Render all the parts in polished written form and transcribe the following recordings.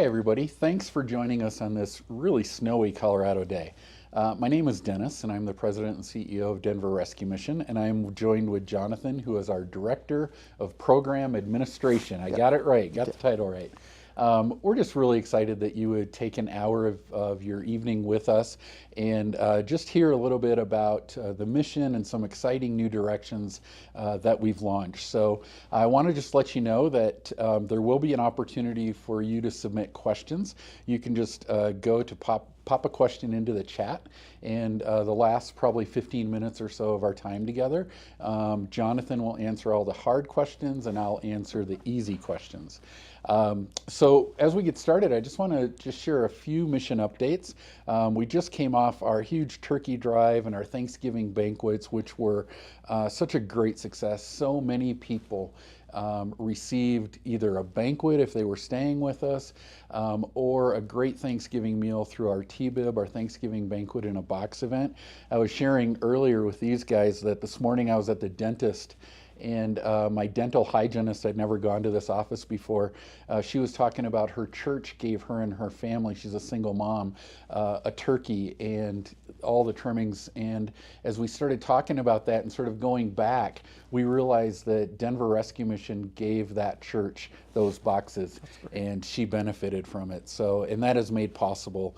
Hi, everybody. Thanks for joining us on this really snowy Colorado day. My name is Dennis, and I'm the president and CEO of Denver Rescue Mission, and I'm joined with Jonathan, who is our director of program administration. I got it right, got the title right. We're just really excited that you would take an hour of your evening with us and just hear a little bit about the mission and some exciting new directions that we've launched. So I want to just let you know that there will be an opportunity for you to submit questions. You can just go to pop a question into the chat, and the last probably 15 minutes or so of our time together, Jonathan will answer all the hard questions and I'll answer the easy questions. So as we get started, I just want to just share a few mission updates. We just came off our huge turkey drive and our Thanksgiving banquets, which were such a great success. So many people received either a banquet if they were staying with us, or a great Thanksgiving meal through our T-Bib, our Thanksgiving banquet in a box event. I was sharing earlier with these guys that this morning I was at the dentist, and my dental hygienist, I'd never gone to this office before, she was talking about her church gave her and her family, she's a single mom, a turkey and all the trimmings. And as we started talking about that and sort of going back, we realized that Denver Rescue Mission gave that church those boxes and she benefited from it. So, and that is made possible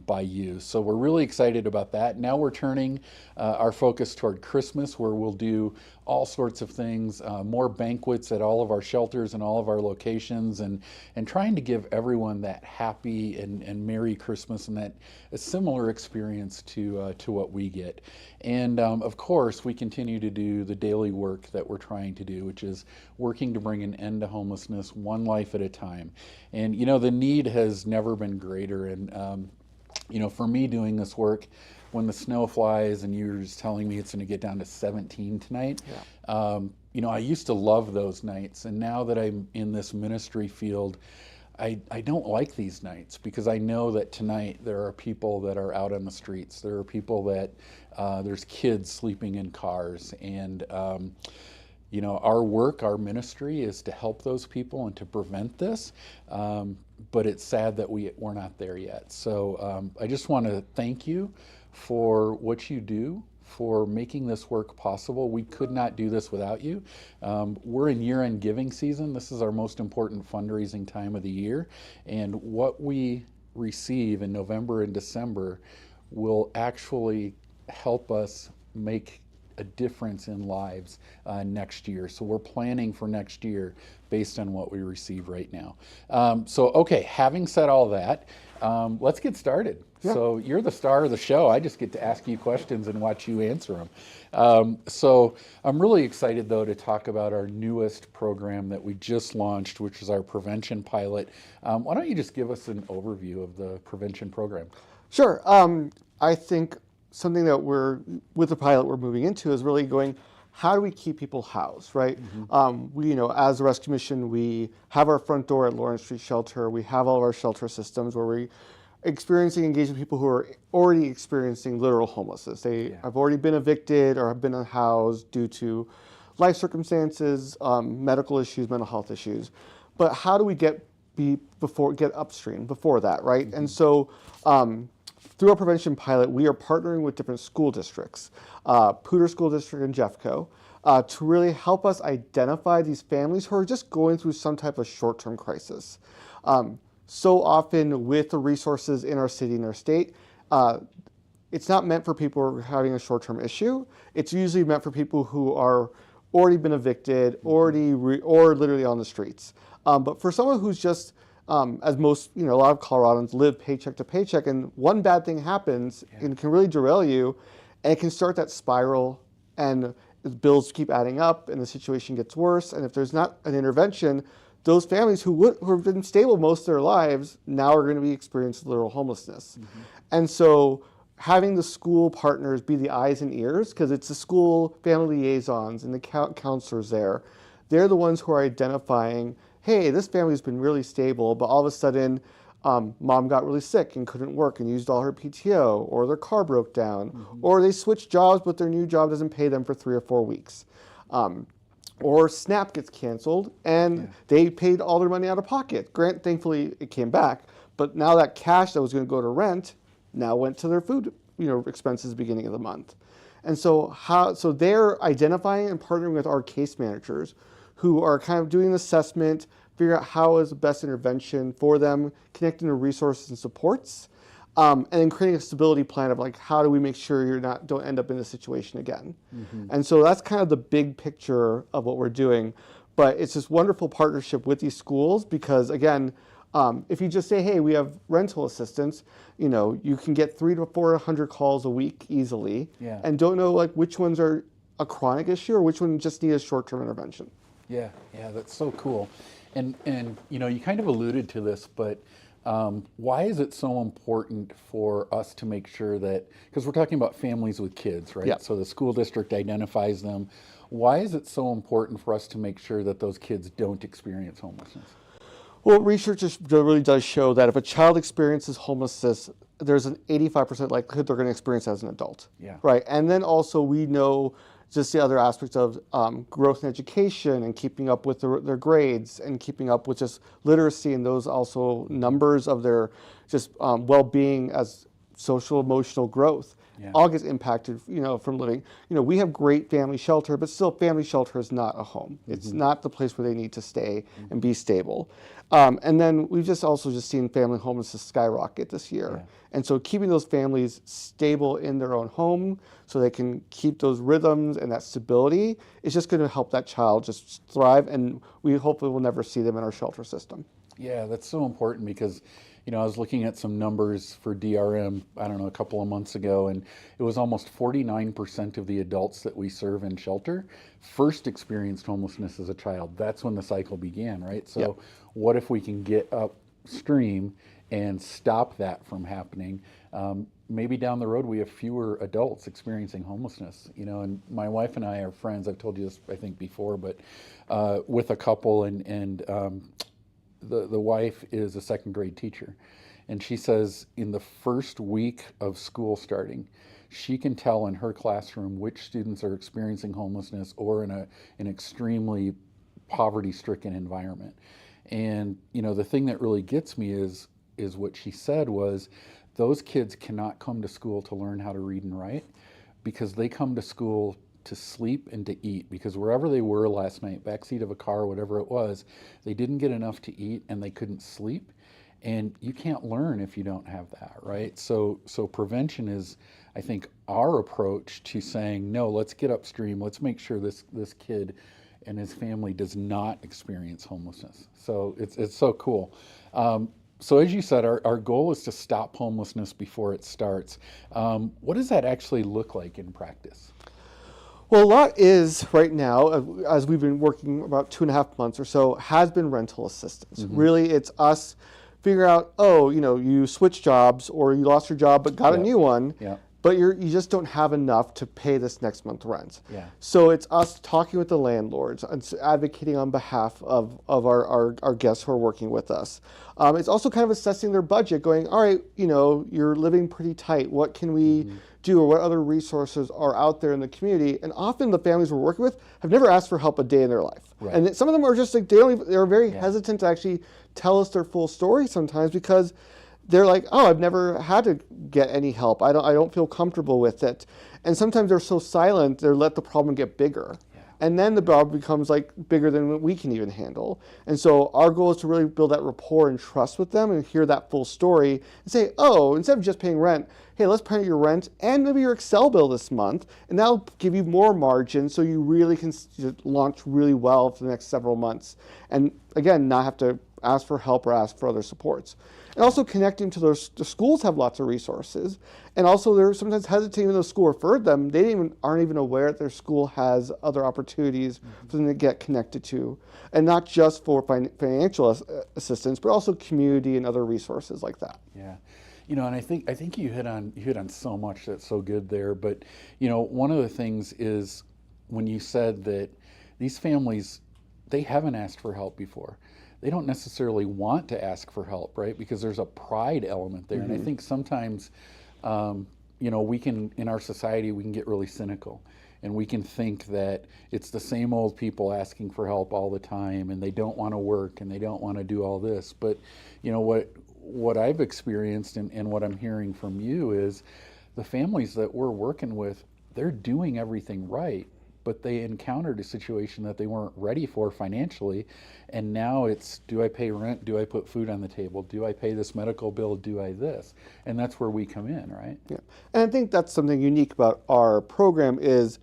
by you. So we're really excited about that. Now we're turning our focus toward Christmas, where we'll do all sorts of things, more banquets at all of our shelters and all of our locations, and trying to give everyone that happy and Merry Christmas and that a similar experience to what we get. And of course, we continue to do the daily work that we're trying to do, which is working to bring an end to homelessness one life at a time. And you know, the need has never been greater. And you know, for me doing this work, when the snow flies and you're just telling me it's going to get down to 17 tonight, you know, I used to love those nights. And now that I'm in this ministry field, I don't like these nights, because I know that tonight there are people that are out on the streets. There are people that, there's kids sleeping in cars. And, you know, our work, our ministry is to help those people and to prevent this. But it's sad that we're not there yet. So I just want to thank you for what you do, for making this work possible. We could not do this without you. We're in year-end giving season. This is our most important fundraising time of the year. And what we receive in November and December will actually help us make a difference in lives next year. So we're planning for next year based on what we receive right now. So, okay, having said all that, let's get started. So you're the star of the show. I just get to ask you questions and watch you answer them. So I'm really excited, though, to talk about our newest program that we just launched, which is our prevention pilot. Why don't you just give us an overview of the prevention program? Sure. I think something that with the pilot we're moving into is really going, how do we keep people housed, right? We, you know, as a rescue mission, we have our front door at Lawrence Street Shelter. We have all of our shelter systems where we experiencing engaging people who are already experiencing literal homelessness. They have already been evicted or have been unhoused due to life circumstances, medical issues, mental health issues. But how do we get upstream before that, right? And so through our prevention pilot, we are partnering with different school districts, Poudre School District and Jeffco, to really help us identify these families who are just going through some type of short-term crisis. So often with the resources in our city and our state, it's not meant for people who are having a short-term issue. It's usually meant for people who are already been evicted, or literally on the streets. But for someone who's just, as most, you know, a lot of Coloradans live paycheck to paycheck, and one bad thing happens and it can really derail you, and it can start that spiral, and bills keep adding up and the situation gets worse. And if there's not an intervention, those families who have been stable most of their lives now are going to be experiencing literal homelessness. And so having the school partners be the eyes and ears, because it's the school family liaisons and the counselors there, they're the ones who are identifying, hey, this family's been really stable, but all of a sudden mom got really sick and couldn't work and used all her PTO, or their car broke down, or they switched jobs but their new job doesn't pay them for 3 or 4 weeks. Or SNAP gets canceled and they paid all their money out of pocket. Thankfully it came back, but now that cash that was going to go to rent now went to their food, expenses at the beginning of the month. And so they're identifying and partnering with our case managers who are kind of doing an assessment, figure out how is the best intervention for them, connecting to resources and supports, and then creating a stability plan of like, how do we make sure don't end up in this situation again? And so that's kind of the big picture of what we're doing. But it's this wonderful partnership with these schools because, again, if you just say, hey, we have rental assistance, you can get 300 to 400 calls a week easily, and don't know like which ones are a chronic issue or which one just need a short-term intervention. Yeah, that's so cool. And you kind of alluded to this, but why is it so important for us to make sure that, because we're talking about families with kids, right? Yeah. So the school district identifies them. Why is it so important for us to make sure that those kids don't experience homelessness? Well, research really does show that if a child experiences homelessness, there's an 85% likelihood they're going to experience it as an adult. Yeah. Right. And then also we know just the other aspects of growth in education and keeping up with their grades and keeping up with just literacy and those also numbers of their just well-being as social emotional growth. All gets impacted, from living. We have great family shelter, but still family shelter is not a home. It's not the place where they need to stay and be stable. And then we've just seen family homelessness skyrocket this year. And so keeping those families stable in their own home so they can keep those rhythms and that stability is just going to help that child just thrive. And we hopefully will never see them in our shelter system. Yeah, that's so important because, I was looking at some numbers for DRM, a couple of months ago, and it was almost 49% of the adults that we serve in shelter first experienced homelessness as a child. That's when the cycle began, right? So what if we can get upstream and stop that from happening? Maybe down the road we have fewer adults experiencing homelessness, and my wife and I are friends. I've told you this, I think, before, but with a couple, and the wife is a second grade teacher, and she says in the first week of school starting, she can tell in her classroom which students are experiencing homelessness or in an extremely poverty-stricken environment. And the thing that really gets me is what she said was those kids cannot come to school to learn how to read and write because they come to school to sleep and to eat, because wherever they were last night, backseat of a car, whatever it was, they didn't get enough to eat and they couldn't sleep. And you can't learn if you don't have that, right? So prevention is, I think, our approach to saying, no, let's get upstream. Let's make sure this kid and his family does not experience homelessness. So it's so cool. So as you said, our goal is to stop homelessness before it starts. What does that actually look like in practice? Well, a lot is right now, as we've been working about 2.5 months or so, has been rental assistance. Really, it's us figuring out, you switched jobs or you lost your job but got a new one, but you just don't have enough to pay this next month's rent. So it's us talking with the landlords and advocating on behalf of our guests who are working with us. It's also kind of assessing their budget, going, all right, you're living pretty tight. What can we do, or what other resources are out there in the community? And often the families we're working with have never asked for help a day in their life. And some of them are just like, they're very hesitant to actually tell us their full story sometimes because they're like, oh, I've never had to get any help. I don't feel comfortable with it. And sometimes they're so silent, they let the problem get bigger. And then the problem becomes like bigger than what we can even handle. And so our goal is to really build that rapport and trust with them and hear that full story and say, oh, instead of just paying rent, hey, let's pay your rent and maybe your Excel bill this month, and that'll give you more margin so you really can launch really well for the next several months. And again, not have to ask for help or ask for other supports. And also connecting to the schools have lots of resources. And also they're sometimes hesitating when the school referred them. They aren't even aware that their school has other opportunities for them to get connected to. And not just for financial assistance, but also community and other resources like that. Yeah. And I think you hit on so much that's so good there. But, one of the things is when you said that these families, they haven't asked for help before. They don't necessarily want to ask for help, right? Because there's a pride element there. And I think sometimes, we can, in our society, we can get really cynical. and we can think that it's the same old people asking for help all the time, and they don't want to work and they don't want to do all this. But what I've experienced and what I'm hearing from you is the families that we're working with, they're doing everything right, but they encountered a situation that they weren't ready for financially. And now it's, do I pay rent? Do I put food on the table? Do I pay this medical bill? Do I this? And that's where we come in, right? Yeah. And I think that's something unique about our program is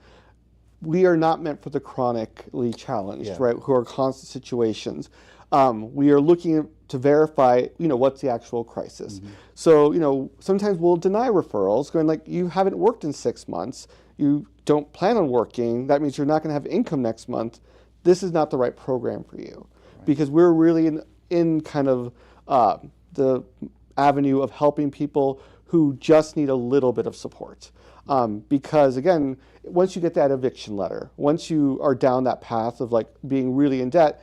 we are not meant for the chronically challenged, right, who are constant situations. We are looking to verify, what's the actual crisis. So, sometimes we'll deny referrals, going like, you haven't worked in 6 months, you don't plan on working, that means you're not going to have income next month. This is not the right program for you. Right. Because we're really in kind of the avenue of helping people who just need a little bit of support. Because again, once you get that eviction letter, once you are down that path of like being really in debt,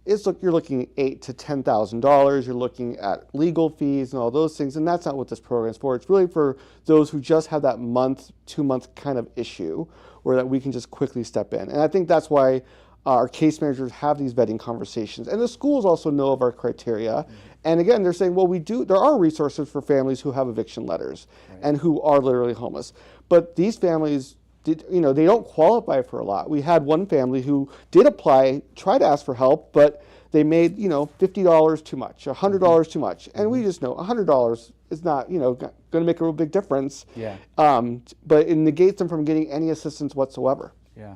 you're looking at $8,000 to $10,000. You're looking at legal fees and all those things, and that's not what this program is for. It's really for those who just have that month, 2-month kind of issue, where that we can just quickly step in. And I think that's why our case managers have these vetting conversations, and the schools also know of our criteria. And again, they're saying, well, there are resources for families who have eviction letters and who are literally homeless, but these families, they don't qualify for a lot. We had one family who did apply, try to ask for help, but they made, $50 too much, $100 too much. And we just know $100 is not, going to make a real big difference. Yeah. But it negates them from getting any assistance whatsoever. Yeah.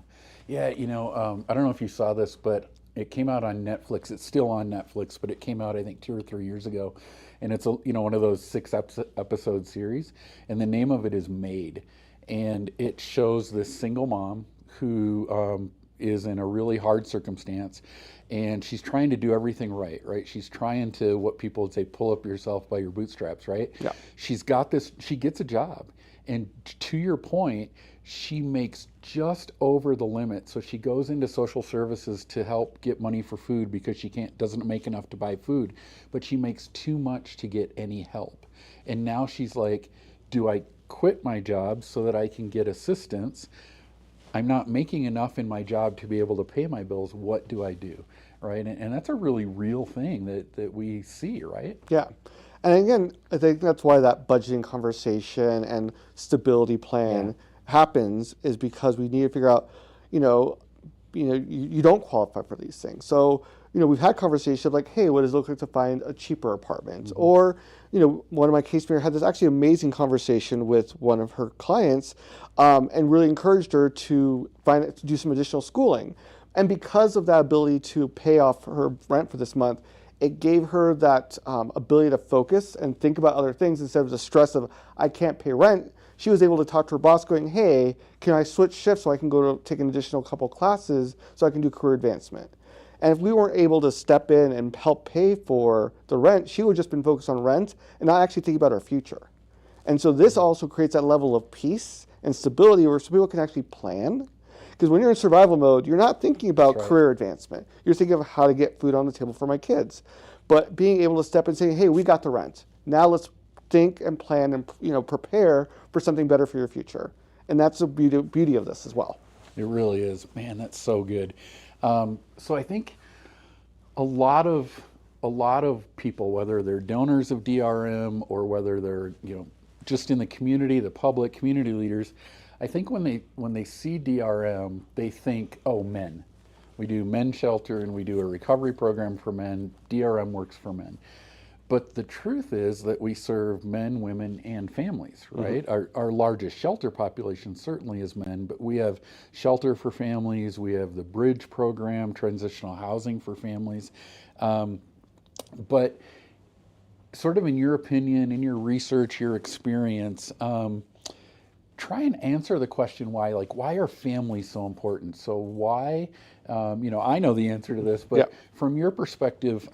Yeah, I don't know if you saw this, but it came out on Netflix. It's still on Netflix, but it came out, I think, 2 or 3 years ago. And it's, one of those 6-episode series. And the name of it is Made. And it shows this single mom who is in a really hard circumstance, and she's trying to do everything right? She's trying to, what people would say, pull up yourself by your bootstraps, right? Yeah. She's got this, she gets a job, and to your point, she makes just over the limit. So she goes into social services to help get money for food because she doesn't make enough to buy food, but she makes too much to get any help. And now she's like, do I quit my job so that I can get assistance? I'm not making enough in my job to be able to pay my bills. What do I do? Right? And that's a really real thing that we see, right? Yeah. And again, I think that's why that budgeting conversation and stability plan happens, is because we need to figure out, you don't qualify for these things. So, we've had conversations like, hey, what does it look like to find a cheaper apartment? Or, one of my case managers had this actually amazing conversation with one of her clients, and really encouraged her to do some additional schooling. And because of that ability to pay off her rent for this month, it gave her that ability to focus and think about other things instead of the stress of, I can't pay rent. She was able to talk to her boss going, hey, can I switch shifts so I can go to take an additional couple classes so I can do career advancement? And if we weren't able to step in and help pay for the rent, she would have just been focused on rent and not actually think about her future. And so this also creates that level of peace and stability where some people can actually plan. Because when you're in survival mode, you're not thinking about career advancement. You're thinking of how to get food on the table for my kids. But being able to step in and say, hey, we got the rent. Now let's think and plan and prepare for something better for your future. And that's the beauty of this as well. It really is. Man, that's so good. So I think a lot of people, whether they're donors of DRM or whether they're just in the community, the public community leaders, I think when they see DRM, they think, oh, men. We do men's shelter and we do a recovery program for men. DRM works for men. But the truth is that we serve men, women, and families, right? Our largest shelter population certainly is men, but we have shelter for families. We have the Bridge program, transitional housing for families. But sort of in your opinion, in your research, your experience, try and answer the question why. Like, why are families so important? So why, I know the answer to this, but from your perspective,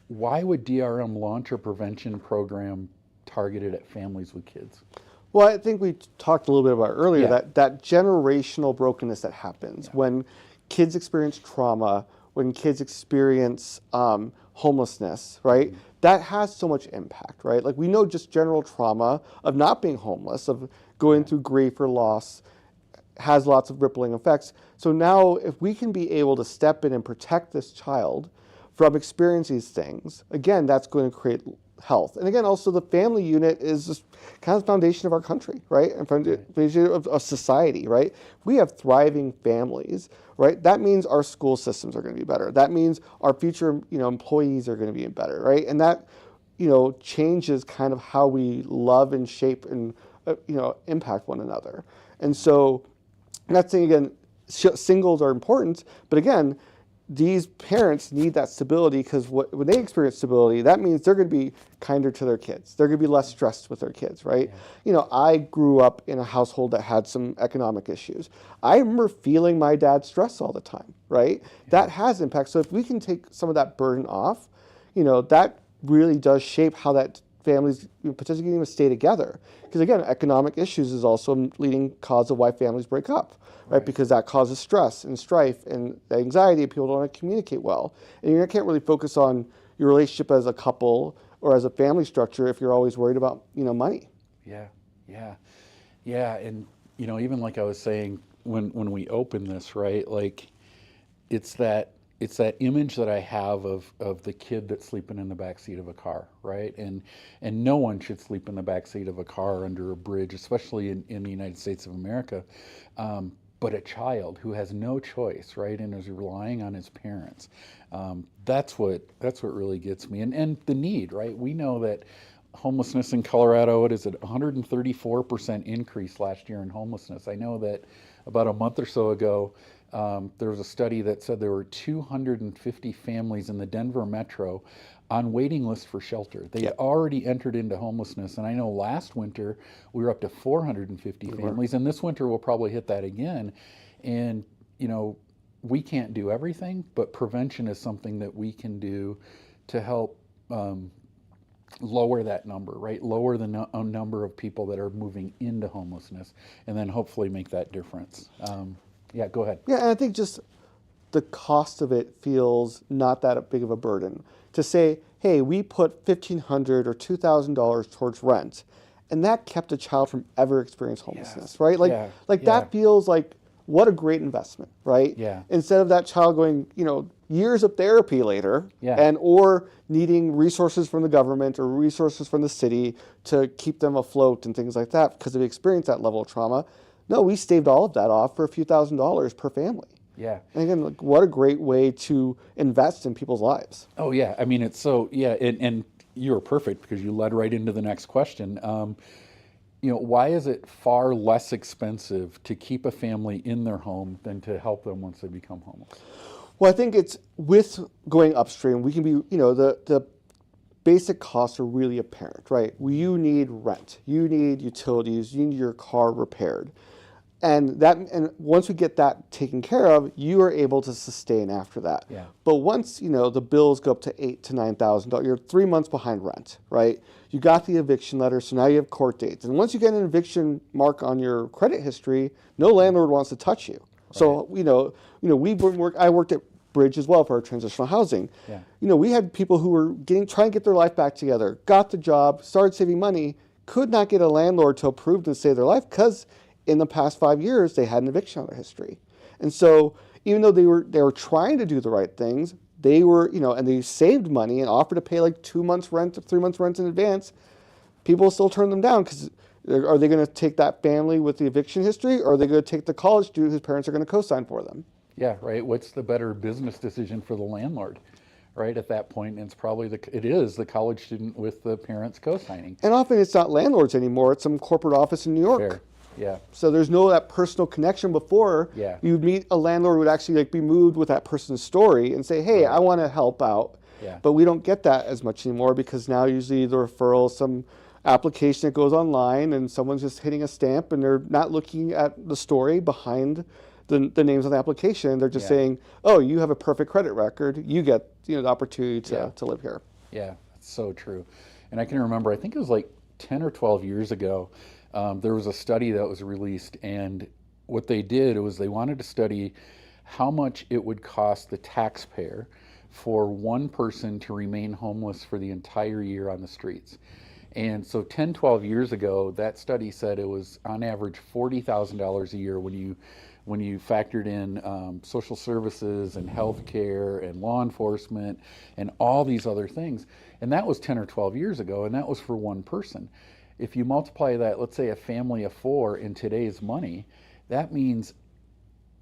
why would DRM launch a prevention program targeted at families with kids? Well, I think we talked a little bit about earlier that generational brokenness that happens when kids experience trauma, when kids experience homelessness, right? That has so much impact, right? Like we know just general trauma of not being homeless, of going through grief or loss, has lots of rippling effects. So now if we can be able to step in and protect this child from experiencing these things, again, that's going to create health. And again, also the family unit is just kind of the foundation of our country, right? And foundation of society, right? We have thriving families, right? That means our school systems are going to be better. That means our future, employees are going to be better, right? And that, changes kind of how we love and shape and, impact one another. And so, I'm not saying again, singles are important, but again, these parents need that stability because when they experience stability, that means they're going to be kinder to their kids. They're going to be less stressed with their kids, right? Yeah. I grew up in a household that had some economic issues. I remember feeling my dad's stress all the time, right? Yeah. That has impact. So if we can take some of that burden off, that really does shape how that families potentially can even stay together. Because again, economic issues is also a leading cause of why families break up. Right? Because that causes stress and strife and anxiety, and people don't want to communicate well. And you can't really focus on your relationship as a couple or as a family structure if you're always worried about, money. Yeah. And, even like I was saying, when we open this, right, like it's that image that I have of the kid that's sleeping in the backseat of a car, right? And no one should sleep in the backseat of a car under a bridge, especially in the United States of America. But a child who has no choice, right, and is relying on his parents. That's what really gets me. And the need, right? We know that homelessness in Colorado, what is it, 134% increase last year in homelessness. I know that about a month or so ago, there was a study that said there were 250 families in the Denver metro on waiting lists for shelter. They had already entered into homelessness. And I know last winter we were up to 450 families, and this winter we'll probably hit that again. And, we can't do everything, but prevention is something that we can do to help lower that number, right? Lower the number of people that are moving into homelessness, and then hopefully make that difference. Yeah, go ahead. Yeah, and I think just the cost of it feels not that big of a burden. To say, hey, we put $1,500 or $2,000 towards rent, and that kept a child from ever experiencing homelessness, right? That feels like what a great investment, right? Yeah. Instead of that child going, years of therapy later, or needing resources from the government or resources from the city to keep them afloat and things like that because they've experienced that level of trauma. No, we staved all of that off for a few $1,000s per family. Yeah. And again, what a great way to invest in people's lives. Oh, yeah. I mean, it's so, and you were perfect because you led right into the next question. Why is it far less expensive to keep a family in their home than to help them once they become homeless? Well, I think it's with going upstream, we can be, the basic costs are really apparent, right? You need rent, you need utilities, you need your car repaired. And once we get that taken care of, you are able to sustain after that. Yeah. But once the bills go up to $8,000 to $9,000, you're 3 months behind rent, right? You got the eviction letter, so now you have court dates. And once you get an eviction mark on your credit history, no landlord wants to touch you. Right. So I worked at Bridge as well for our transitional housing. Yeah. We had people who were trying to get their life back together, got the job, started saving money, could not get a landlord to approve to save their life because in the past 5 years, they had an eviction on their history. And so even though they were trying to do the right things, they were, and they saved money and offered to pay like 2 months rent, 3 months rent in advance, people still turn them down because are they going to take that family with the eviction history, or are they going to take the college student whose parents are going to co-sign for them? Yeah, right. What's the better business decision for the landlord? Right at that point, it's probably the college student with the parents co-signing. And often it's not landlords anymore; it's some corporate office in New York. Fair. Yeah. So there's no that personal connection before. Yeah. You'd meet a landlord who would actually be moved with that person's story and say, hey, I want to help out. Yeah. But we don't get that as much anymore because now usually the referral is some application that goes online and someone's just hitting a stamp and they're not looking at the story behind the names on the application. They're just saying, oh, you have a perfect credit record. You get the opportunity to live here. Yeah, that's so true. And I can remember, I think it was like 10 or 12 years ago, there was a study that was released, and what they did was they wanted to study how much it would cost the taxpayer for one person to remain homeless for the entire year on the streets. And so 10, 12 years ago, that study said it was on average $40,000 a year when you factored in social services and healthcare and law enforcement and all these other things. And that was 10 or 12 years ago, and that was for one person. If you multiply that, let's say a family of four in today's money, that means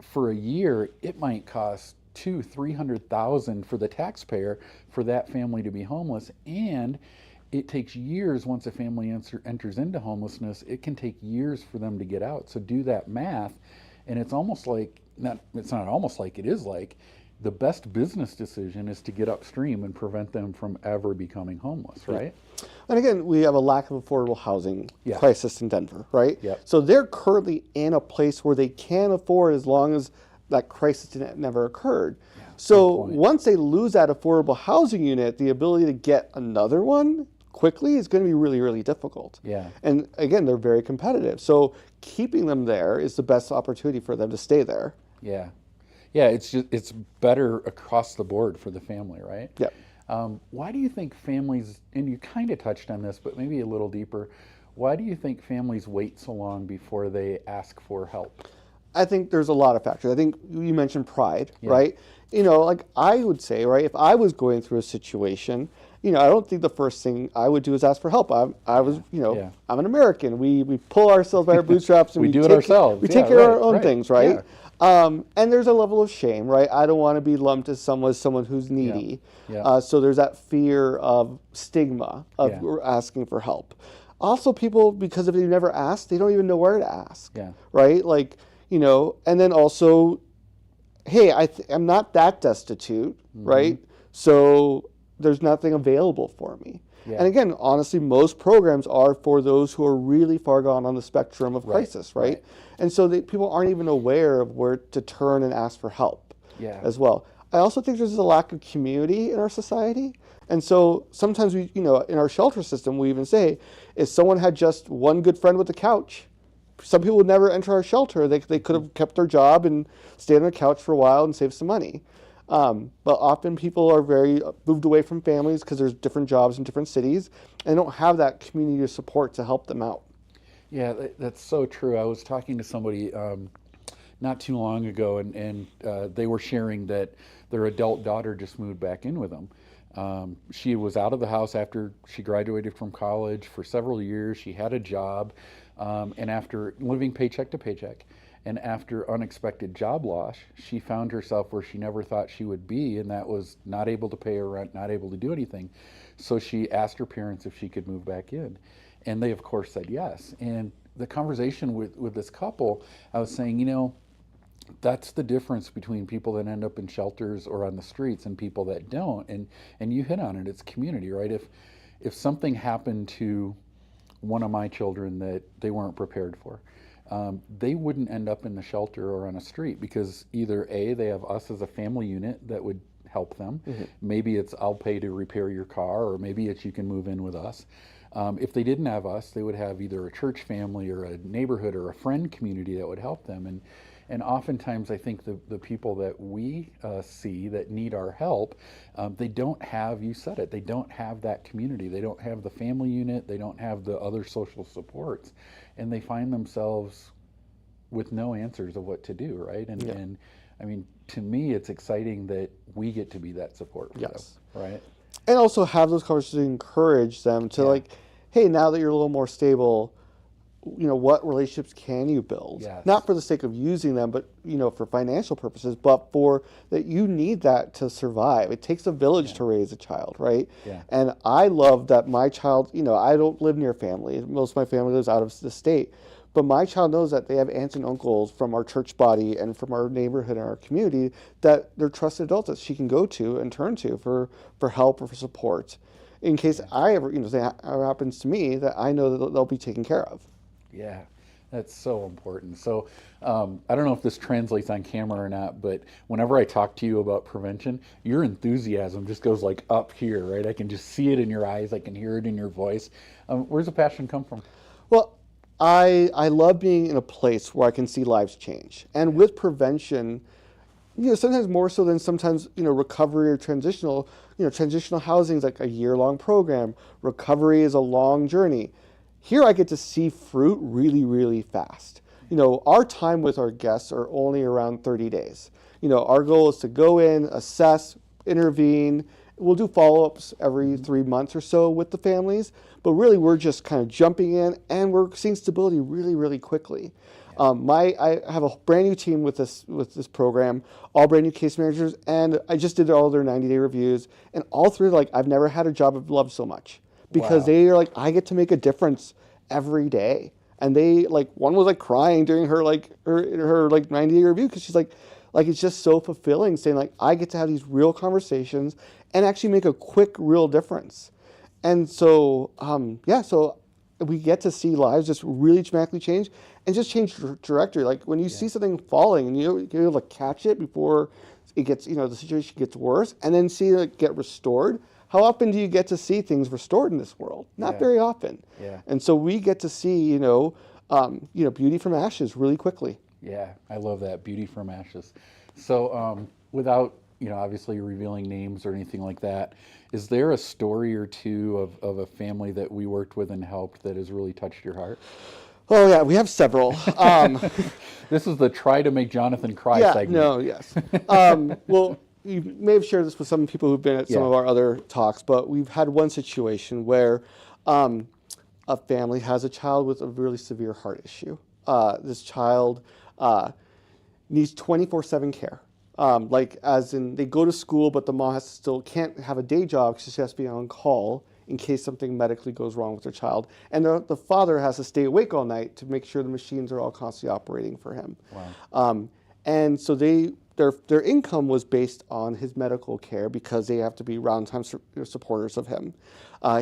for a year it might cost 200,000-300,000 for the taxpayer for that family to be homeless. And it takes years once a family enters into homelessness. It can take years for them to get out. So do that math, and it's almost like it's not almost like, it is like the best business decision is to get upstream and prevent them from ever becoming homeless, right? And again, we have a lack of affordable housing crisis in Denver, right? Yep. So they're currently in a place where they can afford as long as that crisis never occurred. Yeah, so once they lose that affordable housing unit, the ability to get another one quickly is going to be really, really difficult. Yeah. And again, they're very competitive. So keeping them there is the best opportunity for them to stay there. Yeah. Yeah, it's better across the board for the family, right? Yeah. Why do you think families, and you kind of touched on this, but maybe a little deeper, why do you think families wait so long before they ask for help? I think there's a lot of factors. I think you mentioned pride, right? Like I would say, right, if I was going through a situation, I don't think the first thing I would do is ask for help. I'm an American. We pull ourselves by our bootstraps and we do it ourselves. We take care of our own things, right? Yeah. And there's a level of shame, right? I don't want to be lumped as someone who's needy. Yeah. So there's that fear of stigma of asking for help. Also, people, because if they never ask, they don't even know where to ask, right? Like, and then also, hey, I'm not that destitute, right? So there's nothing available for me. Yeah. And again, honestly, most programs are for those who are really far gone on the spectrum of crisis, right? And so people aren't even aware of where to turn and ask for help as well. I also think there's a lack of community in our society. And so sometimes we, in our shelter system, we even say, if someone had just one good friend with a couch, some people would never enter our shelter. They could have kept their job and stayed on the couch for a while and saved some money. But often people are very moved away from families because there's different jobs in different cities and don't have that community of support to help them out. Yeah, that's so true. I was talking to somebody not too long ago, and they were sharing that their adult daughter just moved back in with them. She was out of the house after she graduated from college for several years. She had a job, and after living paycheck to paycheck, and after unexpected job loss, she found herself where she never thought she would be, and that was not able to pay her rent, not able to do anything. So she asked her parents if she could move back in, and they of course said yes. And the conversation with this couple, I was saying, that's the difference between people that end up in shelters or on the streets and people that don't. And you hit on it, it's community, right? If something happened to one of my children that they weren't prepared for, they wouldn't end up in the shelter or on a street because either A, they have us as a family unit that would help them. Maybe it's I'll pay to repair your car, or maybe it's you can move in with us. If they didn't have us, they would have either a church family or a neighborhood or a friend community that would help them. And oftentimes I think the people that we see that need our help, they don't have, you said it, they don't have that community. They don't have the family unit. They don't have the other social supports. And they find themselves with no answers of what to do, right? And I mean, to me, it's exciting that we get to be that support for them, right? And also have those conversations to encourage them to hey, now that you're a little more stable, what relationships can you build? Not for the sake of using them, but, for financial purposes, but for that you need that to survive. It takes a village to raise a child, right? And I love that my child, I don't live near family. Most of my family lives out of the state. But my child knows that they have aunts and uncles from our church body and from our neighborhood and our community that they're trusted adults that she can go to and turn to for help or for support. In case I ever, something happens to me, that I know that they'll be taken care of. Yeah, that's so important. So I don't know if this translates on camera or not, but whenever I talk to you about prevention, your enthusiasm just goes like up here, right? I can just see it in your eyes. I can hear it in your voice. Where's the passion come from? Well, I love being in a place where I can see lives change. And with prevention, sometimes more so than sometimes, recovery or transitional. Transitional housing is like a year-long program. Recovery is a long journey. Here I get to see fruit really, really fast. Our time with our guests are only around 30 days. Our goal is to go in, assess, intervene. We'll do follow-ups every 3 months or so with the families, but really we're just kind of jumping in and we're seeing stability really, really quickly. I have a brand new team with this program, all brand new case managers, and I just did all their 90-day reviews, and all three are like, I've never had a job I've loved so much, because Wow. they are like, I get to make a difference every day. And they one was like crying during her 90-day review, because she's like it's just so fulfilling, saying like, I get to have these real conversations and actually make a quick, real difference. And so, so we get to see lives just really dramatically change and just change trajectory. Like when you see something falling and you're able to catch it before it gets, the situation gets worse, and then see it get restored. How often do you get to see things restored in this world? Not very often. Yeah. And so we get to see, beauty from ashes really quickly. Yeah, I love that, beauty from ashes. So, without obviously revealing names or anything like that, is there a story or two of a family that we worked with and helped that has really touched your heart? Oh yeah, we have several. This is the try to make Jonathan cry Yeah, segment. no, yes. Well, you may have shared this with some people who've been at some of our other talks, but we've had one situation where a family has a child with a really severe heart issue. This child needs 24/7 care. As in, they go to school, but the mom can't have a day job because she has to be on call in case something medically goes wrong with their child. And the father has to stay awake all night to make sure the machines are all constantly operating for him. Wow. And so their income was based on his medical care, because they have to be round-time supporters of him.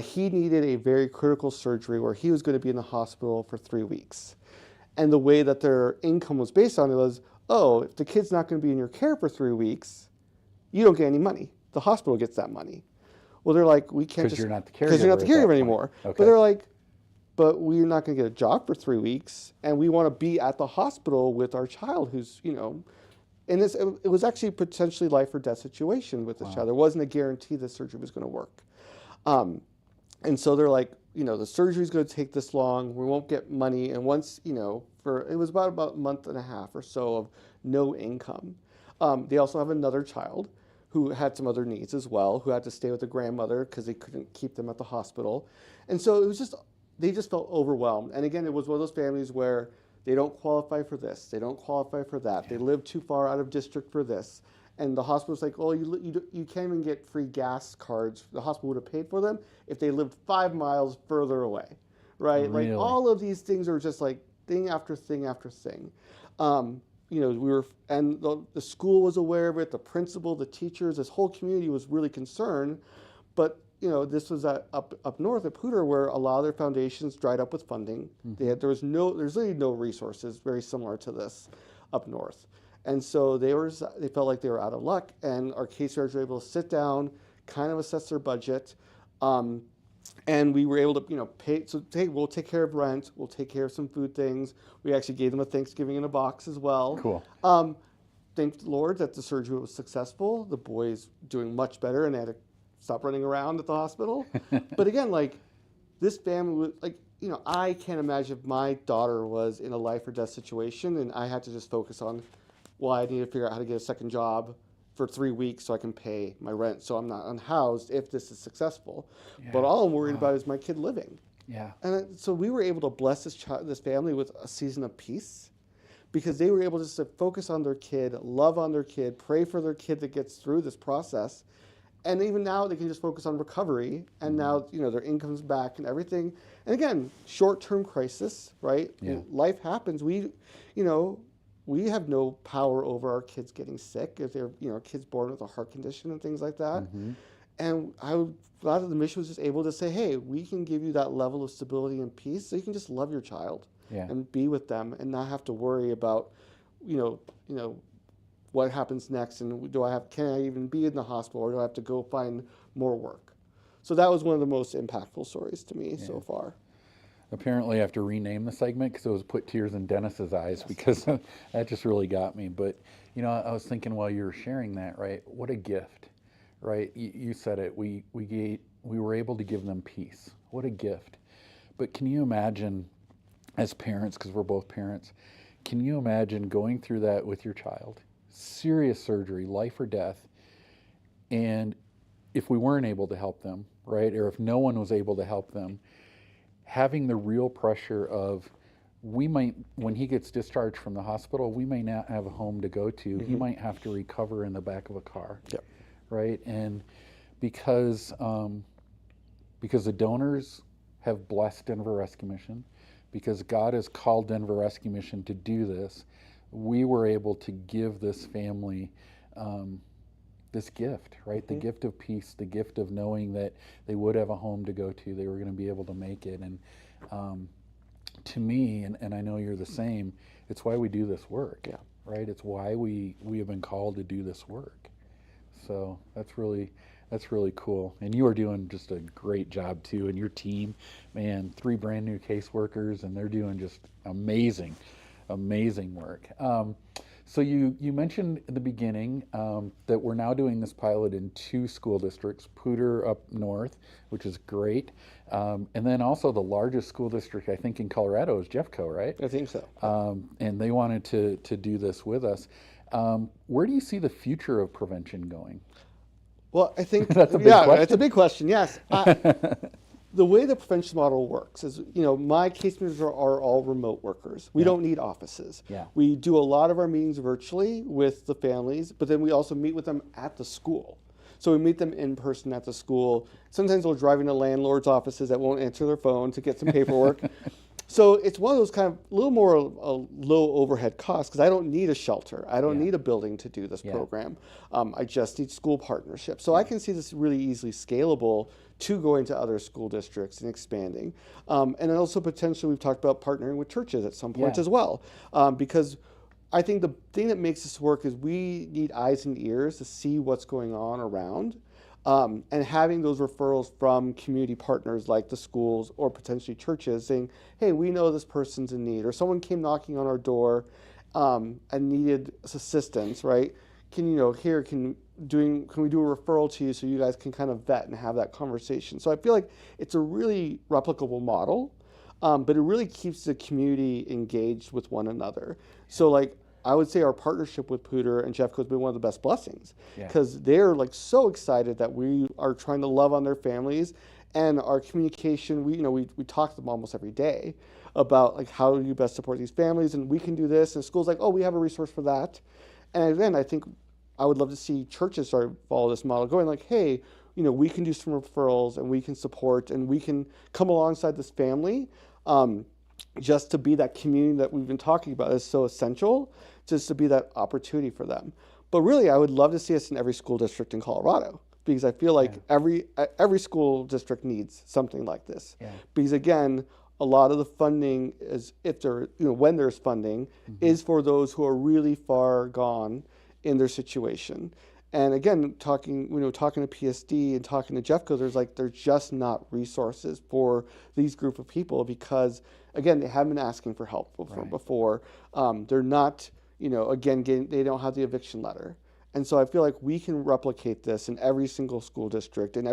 He needed a very critical surgery where he was going to be in the hospital for 3 weeks. And the way that their income was based on it was, if the kid's not going to be in your care for 3 weeks, you don't get any money. The hospital gets that money. Well, they're like, we can't Because you're not the caregiver at that anymore. point. Okay. But they're like, but we're not going to get a job for 3 weeks, and we want to be at the hospital with our child who's, and it was actually potentially life or death situation with this child. There wasn't a guarantee the surgery was going to work. And so they're like, the surgery's going to take this long. We won't get money. And once, it was about a month and a half or so of no income. They also have another child who had some other needs as well, who had to stay with the grandmother because they couldn't keep them at the hospital. And so they just felt overwhelmed. And again, it was one of those families where they don't qualify for this, they don't qualify for that, they live too far out of district for this. And the hospital's like, you can't even get free gas cards. The hospital would have paid for them if they lived 5 miles further away, right? Really? Like all of these things are just like thing after thing after thing. The school was aware of it, the principal, the teachers, this whole community was really concerned. But this was up north at Poudre, where a lot of their foundations dried up with funding. Mm-hmm. There's really no resources very similar to this up north. And so they felt like they were out of luck, and our case managers were able to sit down, kind of assess their budget, and we were able to pay. So hey, we'll take care of rent, we'll take care of some food things. We actually gave them a Thanksgiving in a box as well. Cool. Thank the Lord that the surgery was successful. The boy's doing much better, and they had to stop running around at the hospital. But again, this family was I can't imagine if my daughter was in a life or death situation and I had to just focus on, I need to figure out how to get a second job for 3 weeks so I can pay my rent, so I'm not unhoused if this is successful. Yeah. But all I'm worried about is my kid living. Yeah. And so we were able to bless this family with a season of peace, because they were able just to focus on their kid, love on their kid, pray for their kid that gets through this process. And even now they can just focus on recovery, and now their income's back and everything. And again, short-term crisis, right? Yeah. Life happens. We have no power over our kids getting sick if they're kids born with a heart condition and things like that. Mm-hmm. And a lot of the mission was just able to say, hey, we can give you that level of stability and peace, so you can just love your child and be with them and not have to worry about what happens next, and can I even be in the hospital, or do I have to go find more work? So that was one of the most impactful stories to me so far. Apparently I have to rename the segment because it was Put Tears in Dennis's Eyes, because that just really got me. But You know, I was thinking while you were sharing that, right? What a gift, right? You said it. We were able to give them peace. What a gift. But can you imagine, as parents, because we're both parents, can you imagine going through that with your child? Serious surgery, life or death, and if we weren't able to help them, right? Or if no one was able to help them, having the real pressure of, we might, when he gets discharged from the hospital, we may not have a home to go to. He might have to recover in the back of a car, Yep. right? And because the donors have blessed Denver Rescue Mission, because God has called Denver Rescue Mission to do this, we were able to give this family this gift, right? The gift of peace, the gift of knowing that they would have a home to go to, they were going to be able to make it. And to me, and I know you're the same, it's why we do this work, Yeah. right? It's why we have been called to do this work. So that's really cool. And you are doing just a great job too. And your team, man, 3 brand new caseworkers, and they're doing just amazing work. So you mentioned in the beginning that we're now doing this pilot in 2 school districts, Poudre up north, which is great. And then also the largest school district, I think, in Colorado is Jeffco, right? I think so. And they wanted to do this with us. Where do you see the future of prevention going? Well, I think That's a big question. it's a big question. Yes. The way the prevention model works is, my case managers are all remote workers. We don't need offices. Yeah. We do a lot of our meetings virtually with the families, but then we also meet with them at the school. So we meet them in person at the school. Sometimes we'll drive into landlords' offices that won't answer their phone to get some paperwork. So it's one of those kind of a little more low overhead costs, because I don't need a shelter. I don't need a building to do this program. I just need school partnerships. So I can see this really easily scalable to going to other school districts and expanding. And then also potentially we've talked about partnering with churches at some point as well. Because I think the thing that makes this work is we need eyes and ears to see what's going on around. And having those referrals from community partners like the schools or potentially churches saying, hey, we know this person's in need, or someone came knocking on our door and needed assistance, right? Can we do a referral to you so you guys can kind of vet and have that conversation? So I feel like it's a really replicable model, but it really keeps the community engaged with one another. So I would say our partnership with Poudre and Jeffco has been one of the best blessings, because they're so excited that we are trying to love on their families, and our communication. We talk to them almost every day about how do you best support these families, and we can do this. And schools oh, we have a resource for that. And again, I think I would love to see churches start to follow this model, going hey, we can do some referrals, and we can support, and we can come alongside this family. Just to be that community that we've been talking about is so essential, just to be that opportunity for them. But really, I would love to see us in every school district in Colorado, because I feel like every school district needs something like this. Because again, a lot of the funding is, when there's funding, is for those who are really far gone in their situation. And again, talking to PSD and talking to Jeffco, there's just not resources for these group of people, because again, they haven't been asking for help before. They're not, they don't have the eviction letter. And so I feel like we can replicate this in every single school district, and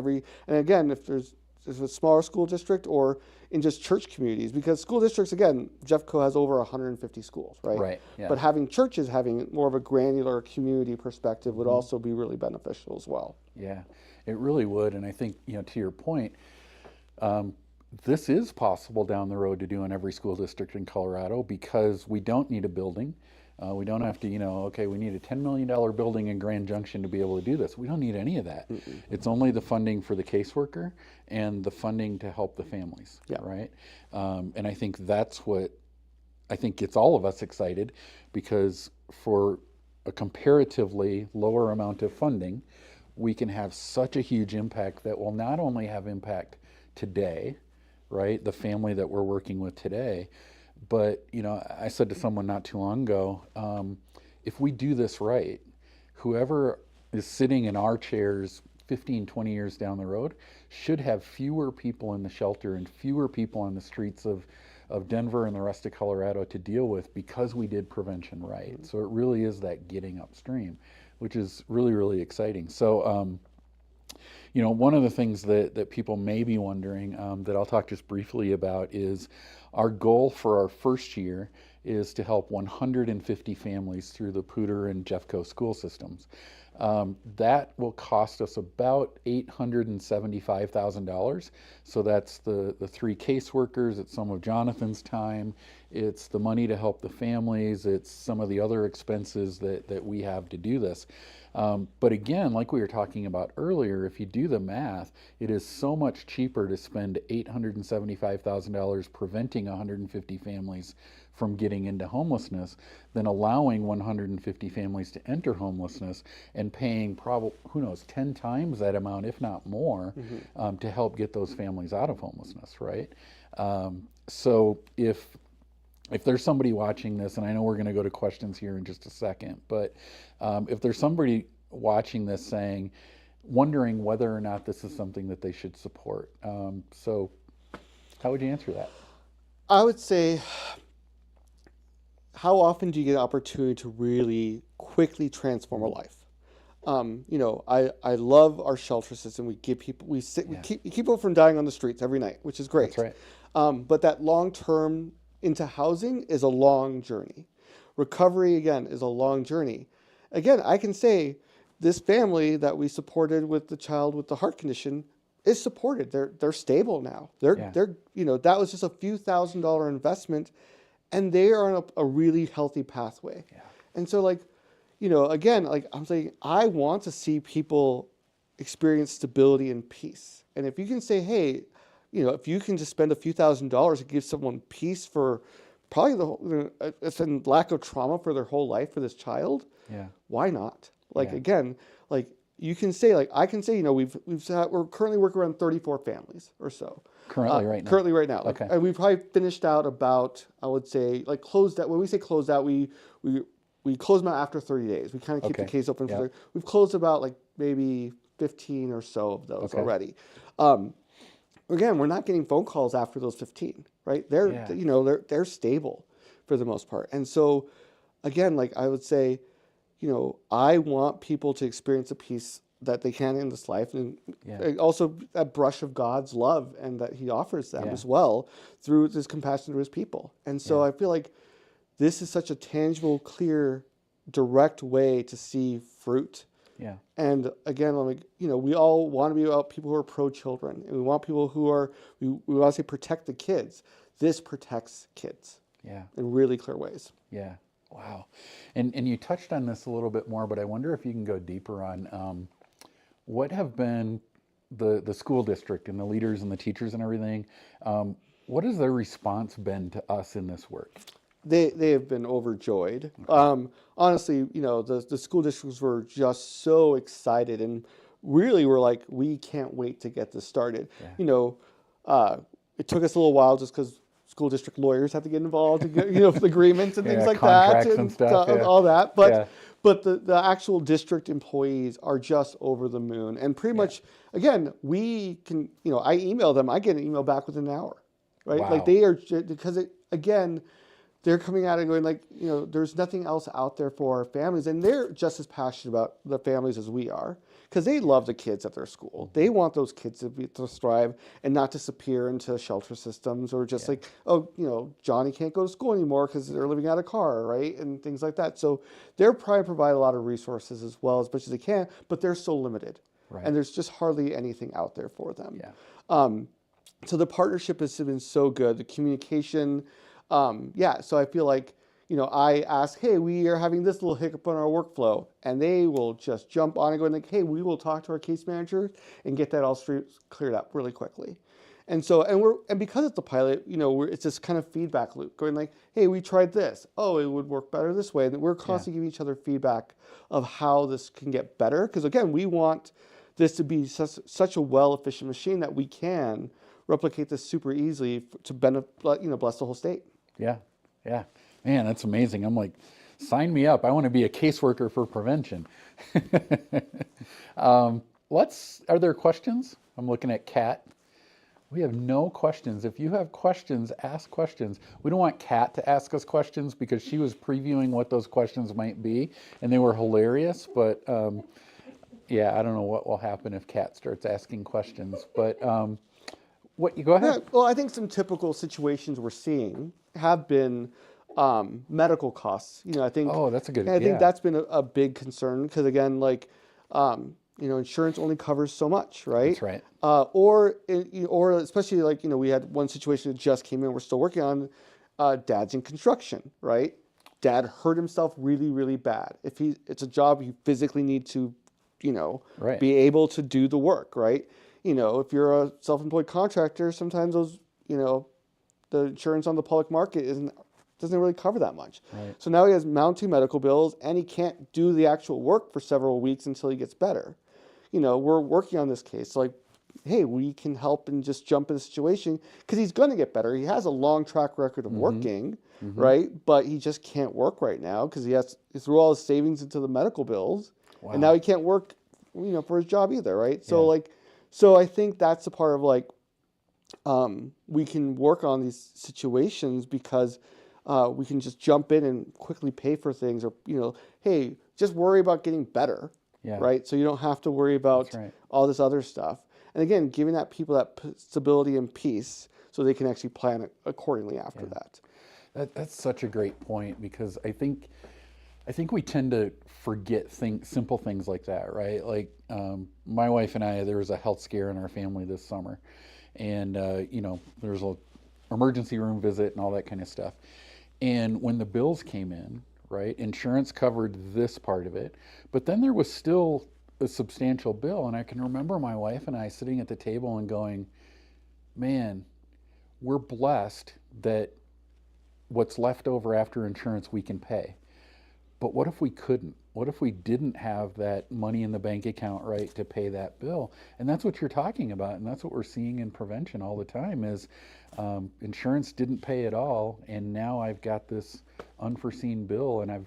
again, if there's a smaller school district or in just church communities, because school districts, again, Jeffco has over 150 schools, right? Right. Yeah. But having churches having more of a granular community perspective would also be really beneficial as well. Yeah, it really would. And I think, to your point, this is possible down the road to do in every school district in Colorado, because we don't need a building. We don't have to, we need a $10 million building in Grand Junction to be able to do this. We don't need any of that. It's only the funding for the caseworker and the funding to help the families, right? And I think that's what gets all of us excited, because for a comparatively lower amount of funding, we can have such a huge impact that will not only have impact today, right, the family that we're working with today, but, I said to someone not too long ago, if we do this right, whoever is sitting in our chairs 15, 20 years down the road should have fewer people in the shelter and fewer people on the streets of of Denver and the rest of Colorado to deal with because we did prevention right. So it really is that getting upstream, which is really, really exciting. So, one of the things that people may be wondering that I'll talk just briefly about is our goal for our first year is to help 150 families through the Poudre and Jeffco school systems. That will cost us about $875,000. So that's the three caseworkers, it's some of Jonathan's time, it's the money to help the families, it's some of the other expenses that we have to do this. But again, like we were talking about earlier, if you do the math, it is so much cheaper to spend $875,000 preventing 150 families from getting into homelessness than allowing 150 families to enter homelessness and paying probably, who knows, 10 times that amount, if not more, to help get those families out of homelessness, right? So if there's somebody watching this, and I know we're going to go to questions here in just a second, but if there's somebody watching this wondering whether or not this is something that they should support, so how would you answer that? I would say, how often do you get an opportunity to really quickly transform a life? I love our shelter system. We give people, we keep people from dying on the streets every night, which is great. That's right. But that long term into housing is a long journey. Recovery, again, is a long journey. Again, I can say this family that we supported with the child with the heart condition is supported. They're stable now. They're that was just a few $1,000s investment, and they are on a really healthy pathway. Yeah. And so, again, I'm saying, I want to see people experience stability and peace. And if you can say, hey, if you can just spend a few $1,000s to give someone peace for probably it's a lack of trauma for their whole life for this child, why not? Again, you can say, I can say, we're currently working around 34 families or so. Currently right now. Currently right now. Okay. And we've probably finished out about, I would say, closed out. When we say closed out, we close them out after 30 days. We kind of keep the case open for 30. We've closed about maybe 15 or so of those already. Again, we're not getting phone calls after those 15, right? They're stable for the most part. And so, again, I would say, I want people to experience a peace that they can in this life, and also that brush of God's love and that He offers them as well through His compassion to His people. And so I feel like this is such a tangible, clear, direct way to see fruit. Yeah. And again, we all want to be about people who are pro-children, and we want people who are, we want to say protect the kids. This protects kids in really clear ways. Yeah. Wow. And you touched on this a little bit more, but I wonder if you can go deeper on what have been the school district and the leaders and the teachers and everything, what has their response been to us in this work? They have been overjoyed. Honestly, the school districts were just so excited and really were like, we can't wait to get this started. Yeah. It took us a little while just because school district lawyers have to get involved, with agreements and things like that, and stuff, all that. But the actual district employees are just over the moon. And pretty much, again, we can, I email them, I get an email back within an hour, right? Wow. They are, because again, they're coming out and going there's nothing else out there for our families. And they're just as passionate about the families as we are, because they love the kids at their school. They want those kids to thrive and not disappear into shelter systems or just Johnny can't go to school anymore because they're living out of a car, right? And things like that. So they're probably provide a lot of resources as much as they can, but they're so limited. Right. And there's just hardly anything out there for them. Yeah. So the partnership has been so good. The communication, so I feel like, I ask, hey, we are having this little hiccup on our workflow, and they will just jump on and go hey, we will talk to our case manager and get that all cleared up really quickly. And so, and because it's a pilot, it's this kind of feedback loop going hey, we tried this. Oh, it would work better this way. And we're constantly giving each other feedback of how this can get better. Because again, we want this to be such a well-efficient machine that we can replicate this super easily to bless the whole state. Yeah. Yeah. Man, that's amazing. I'm like, sign me up. I want to be a caseworker for prevention. Are there questions? I'm looking at Kat. We have no questions. If you have questions, ask questions. We don't want Kat to ask us questions because she was previewing what those questions might be, and they were hilarious. But yeah, I don't know what will happen if Kat starts asking questions. But what you go Yeah, ahead? well, I think some typical situations we're seeing have been medical costs. I think, Oh, that's a good. and I think Yeah, that's been a big concern because again, like, insurance only covers so much, right? that's right. Or especially like, we had one situation that just came in. We're still working on. Dad's in construction, right? Dad hurt himself really, really bad. It's a job you physically need to, Right. be able to do the work, right? If you're a self-employed contractor, sometimes those, the insurance on the public market doesn't really cover that much. Right. So now he has mounting medical bills, and he can't do the actual work for several weeks until he gets better. We're working on this case. So like, hey, we can help and just jump in the situation because he's going to get better. He has a long track record of working, right? But he just can't work right now because he threw all his savings into the medical bills, and now Wow. he can't work, for his job either, right? So Yeah. like, so I think that's a part of like, we can work on these situations because we can just jump in and quickly pay for things, or hey, just worry about getting better, Yeah. right? So you don't have to worry about That's right. all this other stuff. And again, giving that people that stability and peace so they can actually plan it accordingly after that. That's such a great point because I think we tend to forget simple things like that, right? Like my wife and I, there was a health scare in our family this summer, and there was a emergency room visit and all that kind of stuff. And when the bills came in, right, insurance covered this part of it, but then there was still a substantial bill, and I can remember my wife and I sitting at the table and going, "Man, we're blessed that what's left over after insurance we can pay." But what if we couldn't? What if we didn't have that money in the bank account, right, to pay that bill? And that's what you're talking about, and that's what we're seeing in prevention all the time is insurance didn't pay at all, and now I've got this unforeseen bill, and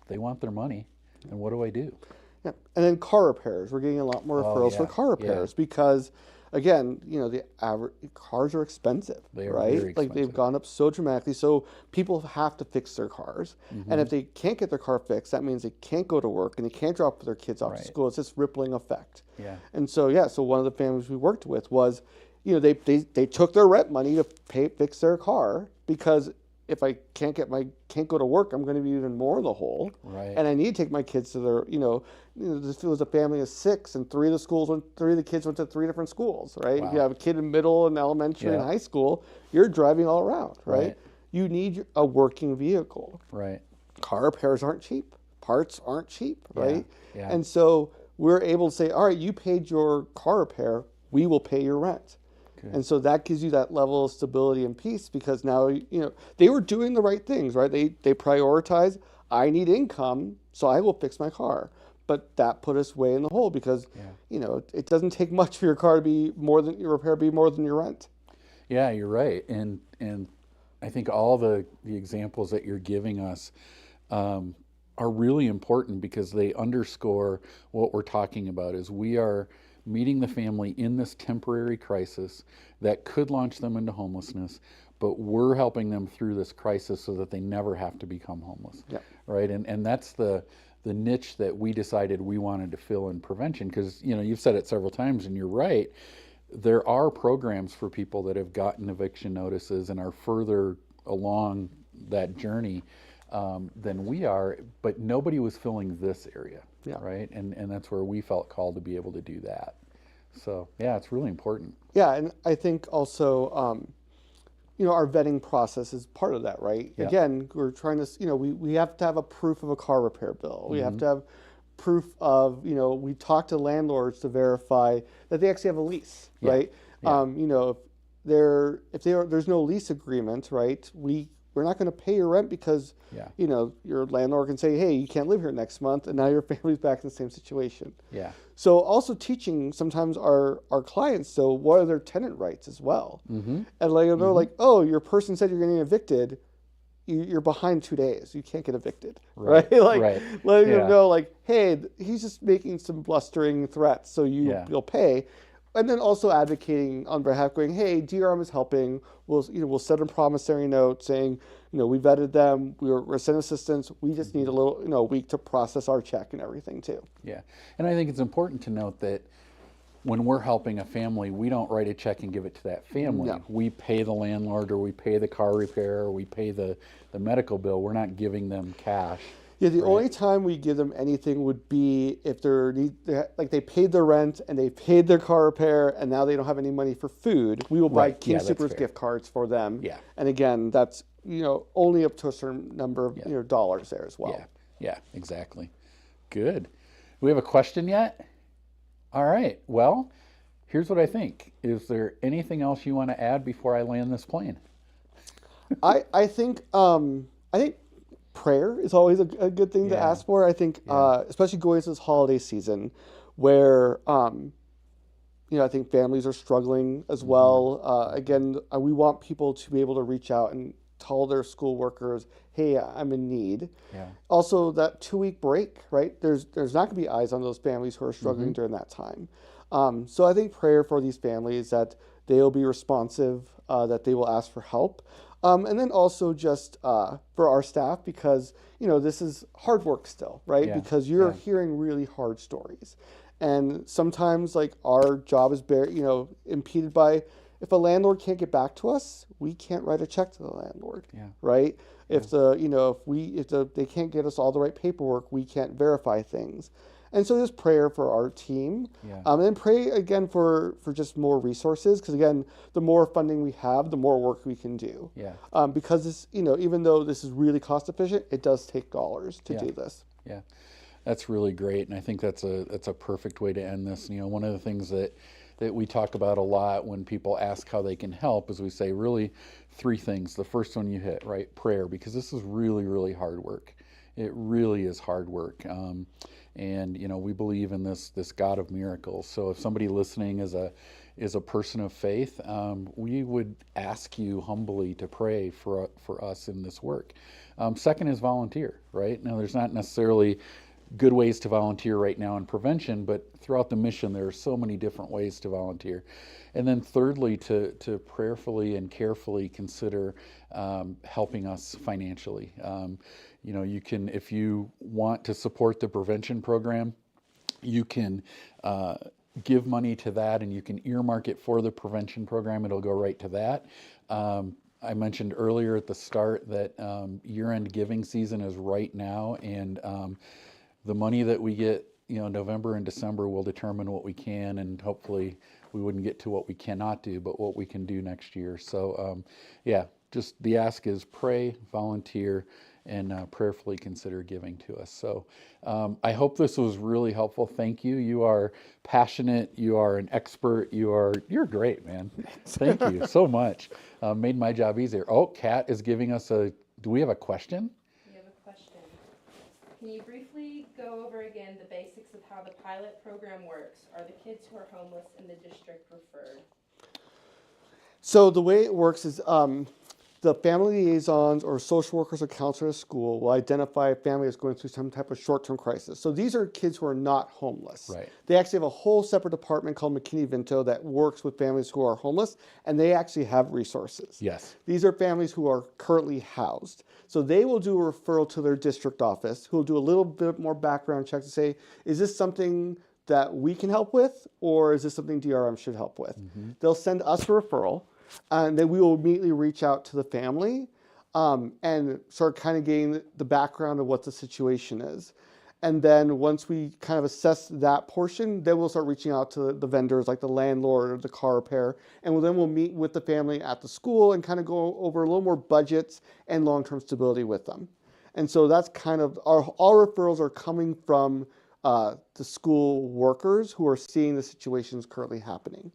they want their money, and what do I do? Yeah. And then car repairs. We're getting a lot more Oh referrals for yeah, car yeah, repairs because, again, the average cars are expensive, they are right? very Like they've expensive. gone up so dramatically. So people have to fix their cars. And if they can't get their car fixed, that means they can't go to work and they can't drop their kids off to Right. school. It's this rippling effect. Yeah, And so, yeah, so one of the families we worked with was, they took their rent money to fix their car because if I can't go to work, I'm going to be even more in the hole. right. And I need to take my kids to their, this was a family of 6, and 3 of the kids went to 3 different schools, right? If you Wow. have a kid in middle and elementary and Yeah. high school, you're driving all around, right? Right. You need a working vehicle. Right. Car repairs aren't cheap. Parts aren't cheap, right? Yeah. And so we're able to say, all right, you paid your car repair, we will pay your rent. Good. And so that gives you that level of stability and peace because now, they were doing the right things, right? They prioritize, I need income, so I will fix my car. But that put us way in the hole because, it doesn't take much for your car to be more than your repair, be more than your rent. Yeah, you're right, and I think all the examples that you're giving us are really important because they underscore what we're talking about. Is we are meeting the family in this temporary crisis that could launch them into homelessness, but we're helping them through this crisis so that they never have to become homeless. Yeah. Right, and that's the niche that we decided we wanted to fill in prevention because you've said it several times and you're right. There are programs for people that have gotten eviction notices and are further along that journey than we are, but nobody was filling this area, Yeah. right? And that's where we felt called to be able to do that. So yeah, it's really important. Yeah, and I think also, our vetting process is part of that, right? Yeah. Again, we're trying to, we have to have a proof of a car repair bill. We have to have proof of, we talk to landlords to verify that they actually have a lease, Yeah. right? Yeah. If there's no lease agreement, right? We're not going to pay your rent because, Yeah. your landlord can say, hey, you can't live here next month, and now your family's back in the same situation. Yeah. So also teaching sometimes our clients, so what are their tenant rights as well? Mm-hmm. And like, they're like, oh, your person said you're getting evicted. You're behind 2 days. You can't get evicted, right? Like, Right. letting Yeah. them know, like, hey, he's just making some blustering threats, so Yeah. you'll pay. and then also advocating on behalf, going, hey, DRM is helping. We'll send a promissory note saying, we vetted them. We're sending assistance. We just need a little, a week to process our check and everything too. Yeah, and I think it's important to note that when we're helping a family, we don't write a check and give it to that family. No. We pay the landlord, or we pay the car repair, or we pay the medical bill. We're not giving them cash. Yeah, the only time we give them anything would be if they paid their rent and they paid their car repair and now they don't have any money for food. We will buy King Soopers gift cards for them. Yeah. And again, that's only up to a certain number of dollars there as well. Yeah, exactly. Good. Do we have a question yet? All right. Well, here's what I think. Is there anything else you want to add before I land this plane? I think prayer is always a good thing to ask for. I think, especially going into this holiday season, where I think families are struggling as well. Again, we want people to be able to reach out and tell their school workers, hey, I'm in need. Yeah. Also, that 2-week break, right? There's not going to be eyes on those families who are struggling during that time. So I think prayer for these families, that they will be responsive, that they will ask for help. And then also just for our staff, because, this is hard work still, right? Yeah. Because you're hearing really hard stories. And sometimes our job is impeded by, if a landlord can't get back to us, we can't write a check to the landlord, right? If they can't get us all the right paperwork, we can't verify things. And so just prayer for our team. And then pray again for just more resources, because again, the more funding we have, the more work we can do. Because this, even though this is really cost efficient, it does take dollars to do this. Yeah, that's really great, and I think that's a perfect way to end this. One of the things that we talk about a lot when people ask how they can help is we say really 3 things. The first one you hit, right? Prayer, because this is really, really hard work. It really is hard work. And we believe in this God of miracles. So if somebody listening is a person of faith, we would ask you humbly to pray for us in this work. Second is volunteer, right? Now there's not necessarily good ways to volunteer right now in prevention, but throughout the mission there are so many different ways to volunteer. And then thirdly, to prayerfully and carefully consider helping us financially. You can, if you want to support the prevention program, you can give money to that, and you can earmark it for the prevention program. It'll go right to that. I mentioned earlier at the start that year-end giving season is right now, and the money that we get, November and December will determine what we can, and hopefully we wouldn't get to what we cannot do, but what we can do next year. So just the ask is pray, volunteer, and prayerfully consider giving to us. So I hope this was really helpful. Thank you. You are passionate. You are an expert. You're great, man. Thank you so much. Made my job easier. Oh, Kat is giving us do we have a question? We have a question. Can you briefly go over again the basics of how the pilot program works? Are the kids who are homeless in the district referred? So the way it works is the family liaisons or social workers or counselors at school will identify a family that's going through some type of short-term crisis. So these are kids who are not homeless. Right. They actually have a whole separate department called McKinney-Vento that works with families who are homeless, and they actually have resources. Yes. These are families who are currently housed. So they will do a referral to their district office, who will do a little bit more background check to say, is this something that we can help with, or is this something DRM should help with? They'll send us a referral, and then we will immediately reach out to the family and start kind of getting the background of what the situation is. And then once we kind of assess that portion, then we'll start reaching out to the vendors like the landlord or the car repair. And then we'll meet with the family at the school and kind of go over a little more budgets and long-term stability with them. And so that's kind of, all referrals are coming from the school workers who are seeing the situations currently happening.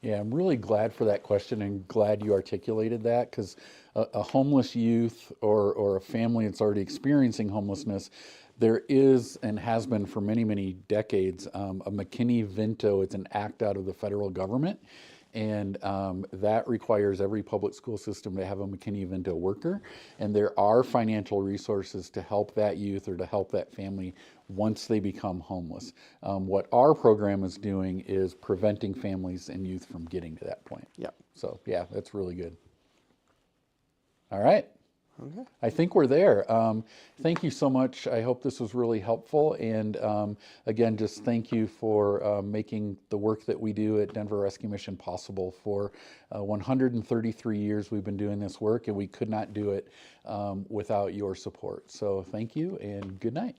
Yeah, I'm really glad for that question and glad you articulated that, because a homeless youth or a family that's already experiencing homelessness, there is and has been for many, many decades a McKinney-Vento. It's an act out of the federal government, and that requires every public school system to have a McKinney-Vento worker, and there are financial resources to help that youth or to help that family once they become homeless. What our program is doing is preventing families and youth from getting to that point. Yeah. So yeah, that's really good. All right. Okay. I think we're there. Thank you so much. I hope this was really helpful. And again, just thank you for making the work that we do at Denver Rescue Mission possible. For 133 years, we've been doing this work, and we could not do it without your support. So thank you, and good night.